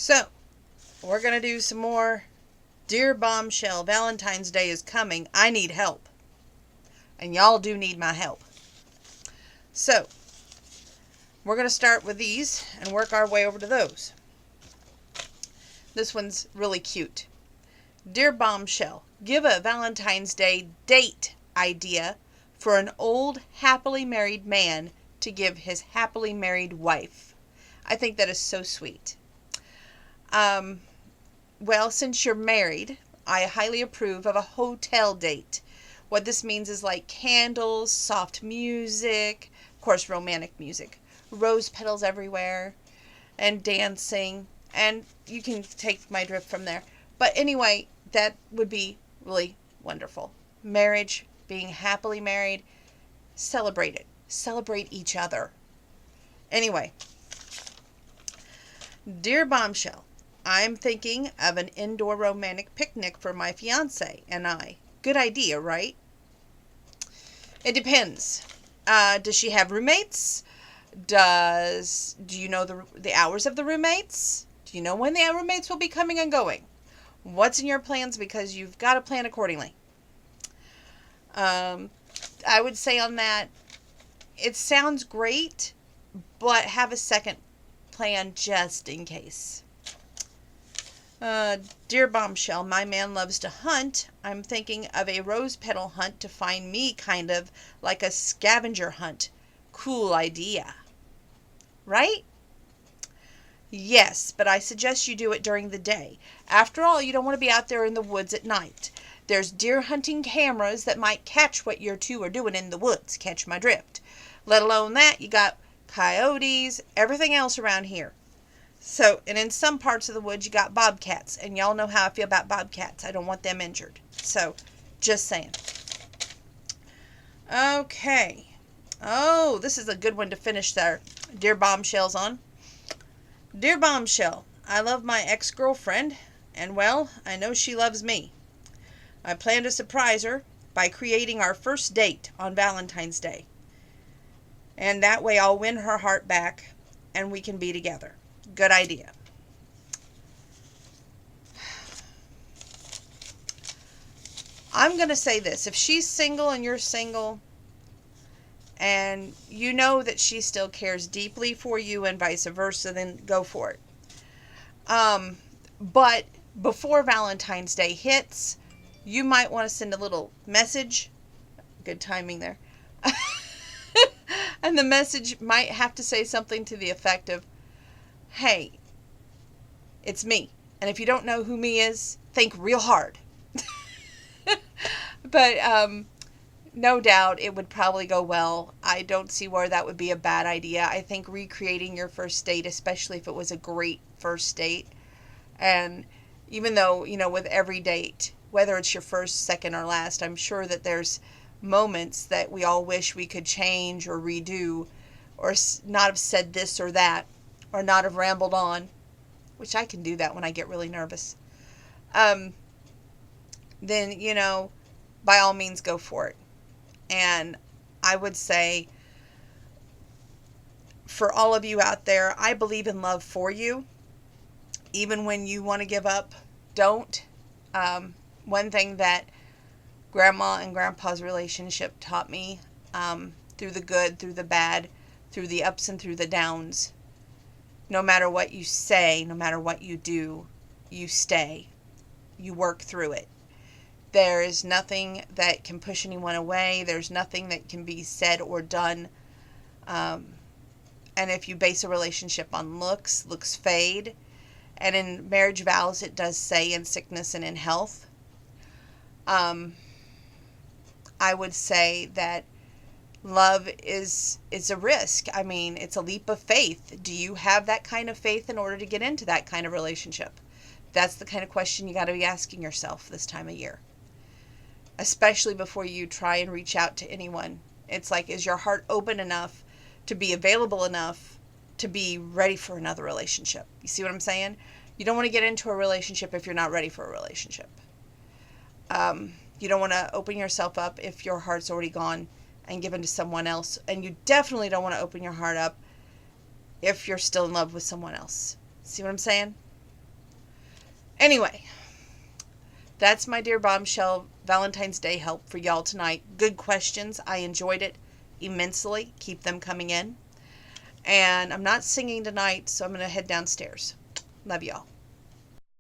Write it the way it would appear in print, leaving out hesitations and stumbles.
So, we're going to do some more Dear Bombshell. Valentine's Day is coming. I need help. And y'all do need my help. So, we're going to start with these and work our way over to those. This one's really cute. Dear Bombshell, give a Valentine's Day date idea for an old, happily married man to give his happily married wife. I think that is so sweet. Well, since you're married, I highly approve of a hotel date. What this means is like candles, soft music, of course romantic music, rose petals everywhere, and dancing, and you can take my drift from there. But anyway, that would be really wonderful. Marriage, being happily married, celebrate it. Celebrate each other. Anyway, Dear Bombshell, I'm thinking of an indoor romantic picnic for my fiance and I. Good idea, right? It depends. Does she have roommates? Do you know the hours of the roommates? Do you know when the roommates will be coming and going? What's in your plans? Because you've got to plan accordingly. I would say on that, it sounds great, but have a second plan just in case. Dear Bombshell, my man loves to hunt. I'm thinking of a rose petal hunt to find me, kind of like a scavenger hunt. Cool idea. Right? Yes, but I suggest you do it during the day. After all, you don't want to be out there in the woods at night. There's deer hunting cameras that might catch what you two are doing in the woods. Catch my drift. Let alone that, you got coyotes, everything else around here. So, and in some parts of the woods, you got bobcats. And y'all know how I feel about bobcats. I don't want them injured. So, just saying. Okay. Oh, this is a good one to finish their Dear Bombshells on. Dear Bombshell, I love my ex-girlfriend. And, well, I know she loves me. I plan to surprise her by creating our first date on Valentine's Day. And that way I'll win her heart back and we can be together. Good idea. I'm going to say this. If she's single and you're single, and you know that she still cares deeply for you and vice versa, then go for it. But before Valentine's Day hits, you might want to send a little message. Good timing there. And the message might have to say something to the effect of, hey, it's me. And if you don't know who me is, think real hard. But no doubt it would probably go well. I don't see where that would be a bad idea. I think recreating your first date, especially if it was a great first date, and even though, with every date, whether it's your first, second, or last, I'm sure that there's moments that we all wish we could change or redo, or not have said this or that, or not have rambled on, which I can do that when I get really nervous. Then, by all means go for it. And I would say, for all of you out there, I believe in love for you. Even when you want to give up, don't. One thing that Grandma and Grandpa's relationship taught me, through the good, through the bad, through the ups and through the downs, no matter what you say, no matter what you do, you stay. You work through it. There is nothing that can push anyone away. There's nothing that can be said or done. And if you base a relationship on looks fade. And in marriage vows, it does say in sickness and in health. I would say that love is a risk. I mean, it's a leap of faith. Do you have that kind of faith in order to get into that kind of relationship? That's the kind of question you got to be asking yourself this time of year. Especially before you try and reach out to anyone. It's like, is your heart open enough to be available enough to be ready for another relationship? You see what I'm saying? You don't want to get into a relationship if you're not ready for a relationship. You don't want to open yourself up if your heart's already gone and given to someone else. And you definitely don't want to open your heart up if you're still in love with someone else. See what I'm saying? Anyway, that's my dear bombshell Valentine's Day help for y'all tonight. Good questions. I enjoyed it immensely. Keep them coming in. And I'm not singing tonight, so I'm going to head downstairs. Love y'all.